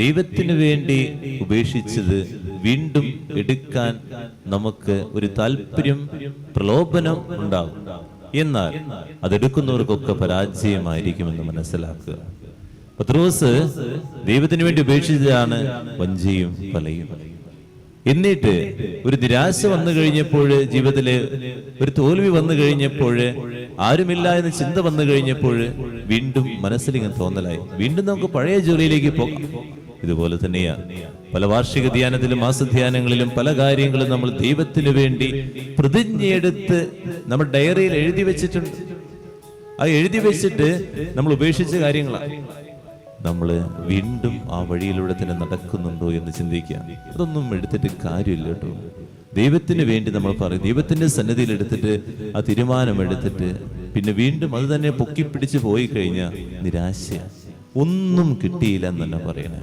ദൈവത്തിന് വേണ്ടി ഉപേക്ഷിച്ചത് വീണ്ടും എടുക്കാൻ നമുക്ക് ഒരു താല്പര്യം, പ്രലോഭനം ഉണ്ടാകും. എന്നാൽ അതെടുക്കുന്നവർക്കൊക്കെ പരാജയമായിരിക്കുമെന്ന് മനസ്സിലാക്കുക. പത്രോസ് ദൈവത്തിന് വേണ്ടി ഉപേക്ഷിച്ചതാണ് വഞ്ചിയും വലയും. എന്നിട്ട് ഒരു നിരാശ വന്നു കഴിഞ്ഞപ്പോൾ, ജീവിതത്തില് ഒരു തോൽവി വന്നു കഴിഞ്ഞപ്പോൾ, ആരുമില്ല എന്ന ചിന്ത വന്നു കഴിഞ്ഞപ്പോൾ വീണ്ടും മനസ്സിലിങ്ങനെ തോന്നലായി, വീണ്ടും നമുക്ക് പഴയ ജോലിയിലേക്ക് പോകാം. ഇതുപോലെ തന്നെയാ പല വാർഷിക ധ്യാനത്തിലും മാസധ്യാനങ്ങളിലും പല കാര്യങ്ങളും നമ്മൾ ദൈവത്തിന് വേണ്ടി പ്രതിജ്ഞയെടുത്ത് നമ്മൾ ഡയറിയിൽ എഴുതി വെച്ചിട്ടുണ്ട്. ആ എഴുതി വെച്ചിട്ട് നമ്മൾ ഉപേക്ഷിച്ച കാര്യങ്ങളാണ്. നമ്മൾ വീണ്ടും ആ വഴിയിലൂടെ തന്നെ നടക്കുന്നുണ്ടോ എന്ന് ചിന്തിക്കുക. അതൊന്നും എടുത്തിട്ട് കാര്യമില്ല കേട്ടോ. ദൈവത്തിന് വേണ്ടി നമ്മൾ പറയും, ദൈവത്തിന്റെ സന്നിധിയിൽ എടുത്തിട്ട് ആ തീരുമാനം എടുത്തിട്ട് പിന്നെ വീണ്ടും അത് തന്നെ പൊക്കിപ്പിടിച്ച് പോയി കഴിഞ്ഞാൽ നിരാശ, ഒന്നും കിട്ടിയില്ല എന്ന് തന്നെ പറയണേ.